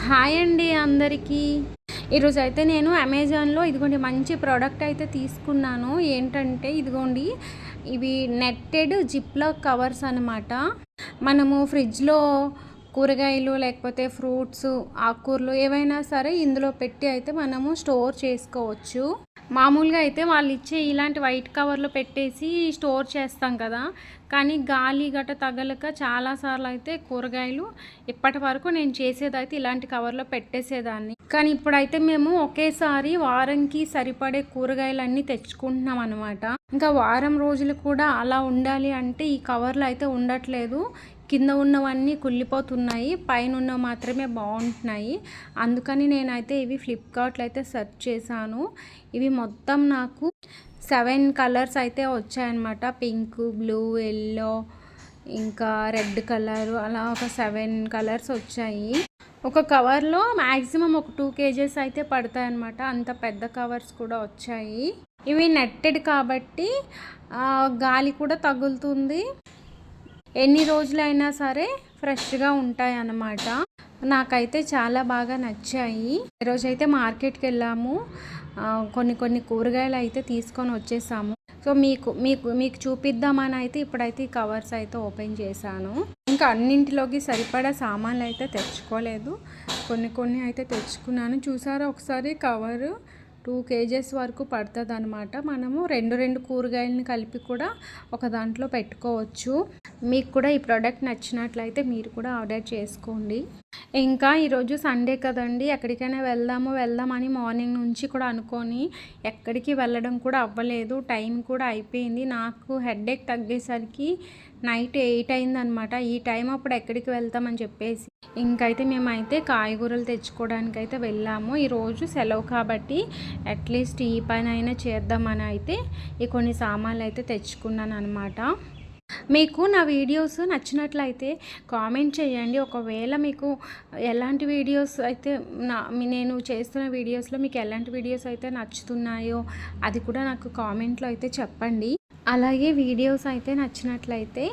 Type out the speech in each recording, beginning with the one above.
Hi అండి అందరికీ. ఈరోజు అయితే నేను అమెజాన్లో ఇదిగోండి మంచి ప్రోడక్ట్ అయితే తీసుకున్నాను. ఏంటంటే ఇదిగోండి ఇవి నెట్టెడ్ జిప్లాక్ కవర్స్ అనమాట. మనము ఫ్రిడ్జ్లో కూరగాయలు లేకపోతే ఫ్రూట్స్ ఆకుకూరలు ఏవైనా సరే ఇందులో పెట్టి అయితే మనము స్టోర్ చేసుకోవచ్చు. మామూలుగా అయితే వాళ్ళు ఇచ్చే ఇలాంటి వైట్ కవర్లో పెట్టేసి స్టోర్ చేస్తాం కదా, కానీ గాలి గట్ట తగలక చాలాసార్లు అయితే కూరగాయలు ఇప్పటి వరకు నేను చేసేదైతే ఇలాంటి కవర్లో పెట్టేసేదాన్ని. కానీ ఇప్పుడైతే మేము ఒకేసారి వారంకి సరిపడే కూరగాయలన్నీ తెచ్చుకుంటున్నాం అనమాట. ఇంకా వారం రోజులు కూడా అలా ఉండాలి అంటే ఈ కవర్లు అయితే ఉండట్లేదు. కింద ఉన్నవన్నీ కుళ్ళిపోతున్నాయి, పైన ఉన్నవి మాత్రమే బాగుంటున్నాయి. అందుకని నేనైతే ఇవి ఫ్లిప్కార్ట్లో అయితే సెర్చ్ చేశాను. ఇవి మొత్తం నాకు 7 కలర్స్ అయితే వచ్చాయన్నమాట. పింక్, బ్లూ, ఎల్లో, ఇంకా రెడ్ కలరు, అలా ఒక 7 కలర్స్ వచ్చాయి. ఒక కవర్లో మ్యాక్సిమం ఒక 2 kgs అయితే పడతాయి అన్నమాట. అంత పెద్ద కవర్స్ కూడా వచ్చాయి. ఇవి నెట్టెడ్ కాబట్టి గాలి కూడా తగులుతుంది, ఎన్ని రోజులైనా సరే ఫ్రెష్గా ఉంటాయి అన్నమాట. నాకైతే చాలా బాగా నచ్చాయి. ఈరోజైతే మార్కెట్కి వెళ్ళాము, కొన్ని కూరగాయలు అయితే తీసుకొని వచ్చేసాము. సో మీకు చూపిద్దామని అయితే ఇప్పుడైతే ఈ కవర్స్ అయితే ఓపెన్ చేశాను. ఇంకా అన్నింటిలోకి సరిపడా సామాన్లు అయితే తెచ్చుకోలేదు, కొన్ని అయితే తెచ్చుకున్నాను. చూసారా ఒకసారి కవరు 2 kgs వరకు పడుతుంది అనమాట. మనము రెండు కూరగాయలని కలిపి కూడా ఒక దాంట్లో పెట్టుకోవచ్చు. మీకు కూడా ఈ ప్రోడక్ట్ నచ్చినట్లయితే మీరు కూడా ఆర్డర్ చేసుకోండి. ఇంకా ఈరోజు సండే కదండి, ఎక్కడికైనా వెళ్దామని మార్నింగ్ నుంచి కూడా అనుకొని ఎక్కడికి వెళ్ళడం కూడా అవ్వలేదు. టైం కూడా అయిపోయింది. నాకు హెడేక్ తగ్గేసరికి నైట్ 8 అయిందనమాట. ఈ టైం అప్పుడు ఎక్కడికి వెళ్తామని చెప్పేసి ఇంకైతే మేమైతే కాయగూరలు తెచ్చుకోవడానికి అయితే వెళ్ళాము. ఈరోజు సెలవు కాబట్టి అట్లీస్ట్ ఈ పని అయినా చేద్దామని అయితే ఈ కొన్ని సామాన్లు అయితే తెచ్చుకున్నాను అనమాట. మీకు నా వీడియోస్ నచ్చినట్లయితే కామెంట్ చేయండి. ఒకవేళ మీకు ఎలాంటి వీడియోస్ అయితే నేను చేస్తున్న వీడియోస్లో మీకు ఎలాంటి వీడియోస్ అయితే నచ్చుతున్నాయో అది కూడా నాకు కామెంట్లో అయితే చెప్పండి. అలాగే వీడియోస్ అయితే నచ్చినట్లయితే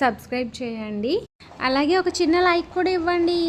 సబ్స్క్రైబ్ చేయండి. అలాగే ఒక చిన్న లైక్ కూడా ఇవ్వండి.